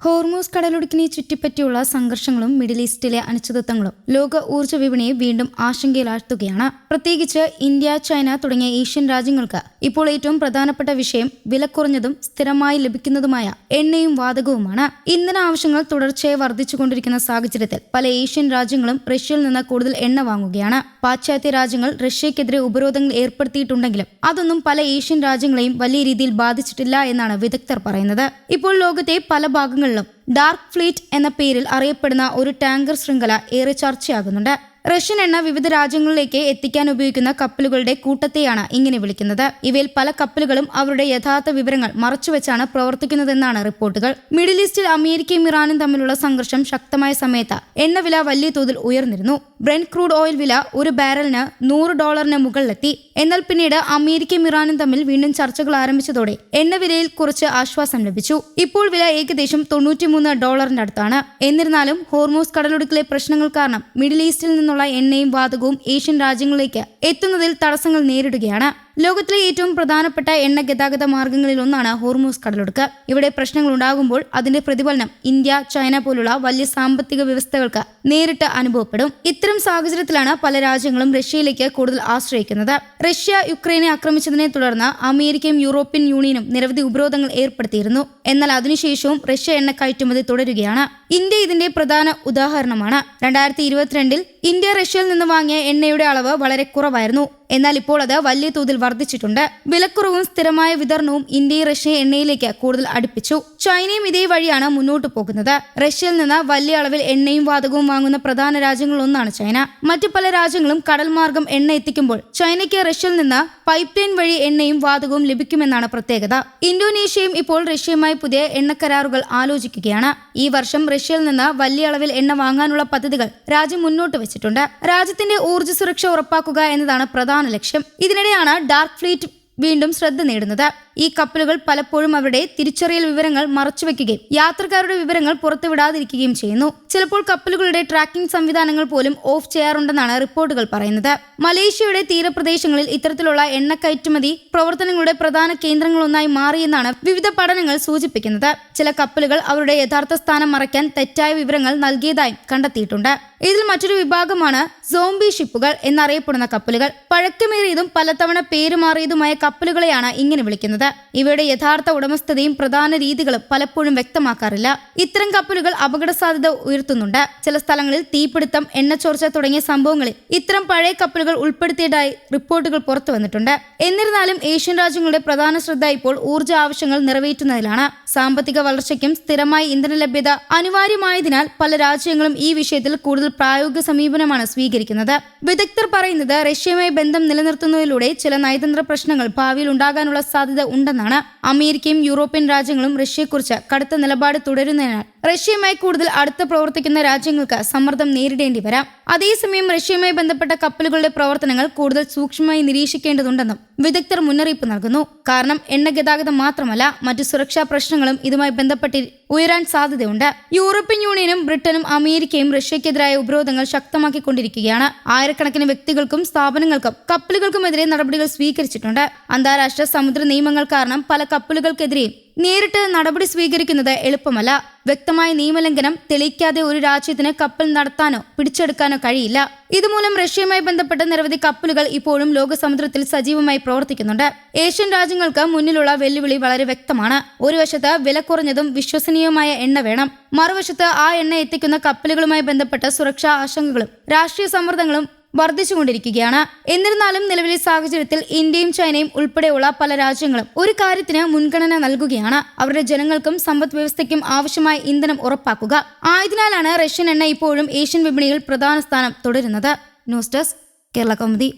Hormuz കടലിടുക്കിനെ ചുറ്റിപ്പറ്റിയുള്ള സംഘർഷങ്ങളും middle ഈസ്റ്റിലെ അനിശ്ചിതത്വങ്ങളും ലോക ഊർജ്ജ വിപണിയെ വീണ്ടും ആശങ്കയിലാഴ്ത്തുകയാണ്. പ്രത്യേകിച്ച് ഇന്ത്യ, ചൈന തുടങ്ങിയ ഏഷ്യൻ രാജ്യങ്ങൾക്ക് ഇപ്പോൾ ഏറ്റവും പ്രധാനപ്പെട്ട വിഷയം വിലക്കുറഞ്ഞതും സ്ഥിരമായി ലഭിക്കുന്നതുമായ എണ്ണയും വാതകവുമാണ്. ഇന്ധന ആവശ്യങ്ങൾ തുടർച്ചയായി വർദ്ധിച്ചുകൊണ്ടിരിക്കുന്ന സാഹചര്യത്തിൽ പല ഏഷ്യൻ രാജ്യങ്ങളും റഷ്യയിൽ നിന്ന് കൂടുതൽ എണ്ണ വാങ്ങുകയാണ്. പാശ്ചാത്യ രാജ്യങ്ങൾ റഷ്യക്കെതിരെ ഉപരോധങ്ങൾ ഏർപ്പെടുത്തിയിട്ടുണ്ടെങ്കിലും അതൊന്നും പല ഏഷ്യൻ രാജ്യങ്ങളെയും വലിയ രീതിയിൽ ബാധിച്ചിട്ടില്ല എന്നാണ് വിദഗ്ധർ പറയുന്നത്. ഇപ്പോൾ ലോകത്തെ പല ഭാഗങ്ങളിലും ഡാർക്ക് ഫ്ലീറ്റ് എന്ന പേരിൽ അറിയപ്പെടുന്ന ഒരു ടാങ്കർ ശൃംഖല ഏറെ ചർച്ചയാകുന്നുണ്ട്. റഷ്യൻ എണ്ണ വിവിധ രാജ്യങ്ങളിലേക്ക് എത്തിക്കാൻ ഉപയോഗിക്കുന്ന കപ്പലുകളുടെ കൂട്ടത്തെയാണ് ഇങ്ങനെ വിളിക്കുന്നത്. ഇവയിൽ പല കപ്പലുകളും അവരുടെ യഥാർത്ഥ വിവരങ്ങൾ മറച്ചുവെച്ചാണ് പ്രവർത്തിക്കുന്നതെന്നാണ് റിപ്പോർട്ടുകൾ. മിഡിൽ ഈസ്റ്റിൽ അമേരിക്കയും ഇറാനും തമ്മിലുള്ള സംഘർഷം ശക്തമായ സമയത്ത് എണ്ണവില വലിയ തോതിൽ ഉയർന്നിരുന്നു. ബ്രെന്റ് ക്രൂഡ് ഓയിൽ വില ഒരു ബാരലിന് $100 മുകളിലെത്തി. എന്നാൽ പിന്നീട് അമേരിക്കയും ഇറാനും തമ്മിൽ വീണ്ടും ചർച്ചകൾ ആരംഭിച്ചതോടെ എണ്ണവിലയിൽ കുറച്ച് ആശ്വാസം ലഭിച്ചു. ഇപ്പോൾ വില ഏകദേശം $93 അടുത്താണ്. എന്നിരുന്നാലും ഹോർമൂസ് കടലിടുക്കിലെ പ്രശ്നങ്ങൾ കാരണം മിഡിൽ ഈസ്റ്റിൽ നിന്നുള്ള എണ്ണയും വാതകവും ഏഷ്യൻ രാജ്യങ്ങളിലേക്ക് എത്തുന്നതിൽ തടസ്സങ്ങൾ നേരിടുകയാണ്. ലോകത്തിലെ ഏറ്റവും പ്രധാനപ്പെട്ട എണ്ണ ഗതാഗത മാർഗങ്ങളിൽ ഒന്നാണ് ഹോർമൂസ് കടലിടുക്ക്. ഇവിടെ പ്രശ്നങ്ങൾ ഉണ്ടാകുമ്പോൾ അതിന്റെ പ്രതിഫലനം ഇന്ത്യ, ചൈന പോലുള്ള വലിയ സാമ്പത്തിക വ്യവസ്ഥകൾക്ക് നേരിട്ട് അനുഭവപ്പെടും. ഇത്തരം സാഹചര്യത്തിലാണ് പല രാജ്യങ്ങളും റഷ്യയിലേക്ക് കൂടുതൽ ആശ്രയിക്കുന്നത്. റഷ്യ യുക്രൈനെ ആക്രമിച്ചതിനെ തുടർന്ന് അമേരിക്കയും യൂറോപ്യൻ യൂണിയനും നിരവധി ഉപരോധങ്ങൾ ഏർപ്പെടുത്തിയിരുന്നു. എന്നാൽ അതിനുശേഷവും റഷ്യ എണ്ണ കയറ്റുമതി തുടരുകയാണ്. ഇന്ത്യ ഇതിന്റെ പ്രധാന ഉദാഹരണമാണ്. 2022 ഇന്ത്യ റഷ്യയിൽ നിന്ന് വാങ്ങിയ എണ്ണയുടെ അളവ് വളരെ കുറവായിരുന്നു. എന്നാൽ ഇപ്പോൾ അത് വലിയ തോതിൽ വർദ്ധിച്ചിട്ടുണ്ട്. വിലക്കുറവും സ്ഥിരമായ വിതരണവും ഇന്ത്യയെ റഷ്യ എണ്ണയിലേക്ക് കൂടുതൽ അടുപ്പിച്ചു. ചൈനയും ഇതേ വഴിയാണ് മുന്നോട്ട് പോകുന്നത്. റഷ്യയിൽ നിന്ന് വലിയ അളവിൽ എണ്ണയും വാതകവും വാങ്ങുന്ന പ്രധാന രാജ്യങ്ങളിലൊന്നാണ് ചൈന. മറ്റു പല രാജ്യങ്ങളും കടൽ മാർഗം എണ്ണ എത്തിക്കുമ്പോൾ ചൈനയ്ക്ക് റഷ്യയിൽ നിന്ന് പൈപ്പ് ലൈൻ വഴി എണ്ണയും വാതകവും ലഭിക്കുമെന്നാണ് പ്രത്യേകത. ഇന്തോനേഷ്യയും ഇപ്പോൾ റഷ്യയുമായി പുതിയ എണ്ണ കരാറുകൾ ആലോചിക്കുകയാണ്. ഈ വർഷം റഷ്യയിൽ നിന്ന് വലിയ അളവിൽ എണ്ണ വാങ്ങാനുള്ള പദ്ധതികൾ രാജ്യം മുന്നോട്ട് വെച്ചിട്ടുണ്ട്. രാജ്യത്തിന്റെ ഊർജ്ജ സുരക്ഷ ഉറപ്പാക്കുക എന്നതാണ് പ്രധാന ലക്ഷ്യം. ഇതിനിടെയാണ് ഡാർക്ക് ഫ്ലീറ്റ് വീണ്ടും ശ്രദ്ധ നേടുന്നത്. ഈ കപ്പലുകൾ പലപ്പോഴും അവരുടെ തിരിച്ചറിയൽ വിവരങ്ങൾ മറച്ചുവെക്കുകയും യാത്രക്കാരുടെ വിവരങ്ങൾ പുറത്തുവിടാതിരിക്കുകയും ചെയ്യുന്നു. ചിലപ്പോൾ കപ്പലുകളുടെ ട്രാക്കിംഗ് സംവിധാനങ്ങൾ പോലും ഓഫ് ചെയ്യാറുണ്ടെന്നാണ് റിപ്പോർട്ടുകൾ പറയുന്നത്. മലേഷ്യയുടെ തീരപ്രദേശങ്ങളിൽ ഇത്തരത്തിലുള്ള എണ്ണ കയറ്റുമതി പ്രവർത്തനങ്ങളുടെ പ്രധാന കേന്ദ്രങ്ങളൊന്നായി മാറിയെന്നാണ് വിവിധ പഠനങ്ങൾ സൂചിപ്പിക്കുന്നത്. ചില കപ്പലുകൾ അവരുടെ യഥാർത്ഥ സ്ഥാനം മറയ്ക്കാൻ തെറ്റായ വിവരങ്ങൾ നൽകിയതായും കണ്ടെത്തിയിട്ടുണ്ട്. ഇതിൽ മറ്റൊരു വിഭാഗമാണ് സോംബി ഷിപ്പുകൾ എന്നറിയപ്പെടുന്ന കപ്പലുകൾ. പഴക്കമേറിയതും പലതവണ പേരുമാറിയതുമായ കപ്പലുകളെയാണ് ഇങ്ങനെ വിളിക്കുന്നത്. ഇവയുടെ യഥാർത്ഥ ഉടമസ്ഥതയും പ്രധാന രീതികളും പലപ്പോഴും വ്യക്തമാക്കാറില്ല. ഇത്തരം കപ്പലുകൾ അപകട സാധ്യത ഉയർത്തുന്നുണ്ട്. ചില സ്ഥലങ്ങളിൽ തീപിടുത്തം, എണ്ണച്ചോർച്ച തുടങ്ങിയ സംഭവങ്ങളിൽ ഇത്തരം പഴയ കപ്പലുകൾ ഉൾപ്പെടുത്തിയതായി റിപ്പോർട്ടുകൾ പുറത്തു വന്നിട്ടുണ്ട്. എന്നിരുന്നാലും ഏഷ്യൻ രാജ്യങ്ങളുടെ പ്രധാന ശ്രദ്ധ ഇപ്പോൾ ഊർജ്ജ ആവശ്യങ്ങൾ നിറവേറ്റുന്നതിലാണ്. സാമ്പത്തിക വളർച്ചയ്ക്കും സ്ഥിരമായി ഇന്ധന ലഭ്യത അനിവാര്യമായതിനാൽ പല രാജ്യങ്ങളും ഈ വിഷയത്തിൽ കൂടുതൽ പ്രായോഗിക സമീപനമാണ് സ്വീകരിക്കുന്നത്. വിദഗ്ധർ പറയുന്നത് റഷ്യയുമായി ബന്ധം നിലനിർത്തുന്നതിലൂടെ ചില നയതന്ത്ര പ്രശ്നങ്ങൾ ഭാവിയിൽ ഉണ്ടാകാനുള്ള സാധ്യത ഉണ്ടെന്നാണ്. അമേരിക്കയും യൂറോപ്യൻ രാജ്യങ്ങളും റഷ്യയെക്കുറിച്ച് കടുത്ത നിലപാട് തുടരുന്നതിനാൽ റഷ്യയുമായി കൂടുതൽ അടുത്ത് പ്രവർത്തിക്കുന്ന രാജ്യങ്ങൾക്ക് സമ്മർദ്ദം നേരിടേണ്ടി വരാം. അതേസമയം റഷ്യയുമായി ബന്ധപ്പെട്ട കപ്പലുകളുടെ പ്രവർത്തനങ്ങൾ കൂടുതൽ സൂക്ഷ്മമായി നിരീക്ഷിക്കേണ്ടതുണ്ടെന്നും വിദഗ്ധർ മുന്നറിയിപ്പ് നൽകുന്നു. കാരണം എണ്ണ ഗതാഗതം മാത്രമല്ല, മറ്റു സുരക്ഷാ പ്രശ്നങ്ങളും ഇതുമായി ബന്ധപ്പെട്ട് ഉയരാൻ സാധ്യതയുണ്ട്. യൂറോപ്യൻ യൂണിയനും ബ്രിട്ടനും അമേരിക്കയും റഷ്യക്കെതിരായ ഉപരോധങ്ങൾ ശക്തമാക്കിക്കൊണ്ടിരിക്കുകയാണ്. ആയിരക്കണക്കിന് വ്യക്തികൾക്കും സ്ഥാപനങ്ങൾക്കും കപ്പലുകൾക്കുമെതിരെ നടപടികൾ സ്വീകരിച്ചിട്ടുണ്ട്. അന്താരാഷ്ട്ര സമുദ്ര നിയമങ്ങൾ കാരണം പല കപ്പലുകൾക്കെതിരെയും നേരിട്ട് നടപടി സ്വീകരിക്കുന്നത് എളുപ്പമല്ല. വ്യക്തമായ നിയമലംഘനം തെളിയിക്കാതെ ഒരു രാജ്യത്തിന് കപ്പൽ നടത്താനോ പിടിച്ചെടുക്കാനോ കഴിയില്ല. ഇതുമൂലം റഷ്യയുമായി ബന്ധപ്പെട്ട നിരവധി കപ്പലുകൾ ഇപ്പോഴും ലോകസമുദ്രത്തിൽ സജീവമായി പ്രവർത്തിക്കുന്നുണ്ട്. ഏഷ്യൻ രാജ്യങ്ങൾക്ക് മുന്നിലുള്ള വെല്ലുവിളി വളരെ വ്യക്തമാണ്. ഒരു വശത്ത് വില കുറഞ്ഞതും വിശ്വസനീയമായ എണ്ണ വേണം. മറുവശത്ത് ആ എണ്ണ എത്തിക്കുന്ന കപ്പലുകളുമായി ബന്ധപ്പെട്ട സുരക്ഷാ ആശങ്കകളും രാഷ്ട്രീയ സമ്മർദ്ദങ്ങളും വർദ്ധിച്ചുകൊണ്ടിരിക്കുകയാണ്. എന്നിരുന്നാലും നിലവിലെ സാഹചര്യത്തിൽ ഇന്ത്യയും ചൈനയും ഉൾപ്പെടെയുള്ള പല രാജ്യങ്ങളും ഒരു കാര്യത്തിന് മുൻഗണന നൽകുകയാണ്: അവരുടെ ജനങ്ങൾക്കും സമ്പദ് വ്യവസ്ഥയ്ക്കും ആവശ്യമായ ഇന്ധനം ഉറപ്പാക്കുക. ആയതിനാലാണ് റഷ്യൻ എണ്ണ ഇപ്പോഴും ഏഷ്യൻ വിപണിയിൽ പ്രധാന സ്ഥാനം തുടരുന്നത്. News desk, Kerala Kaumudi.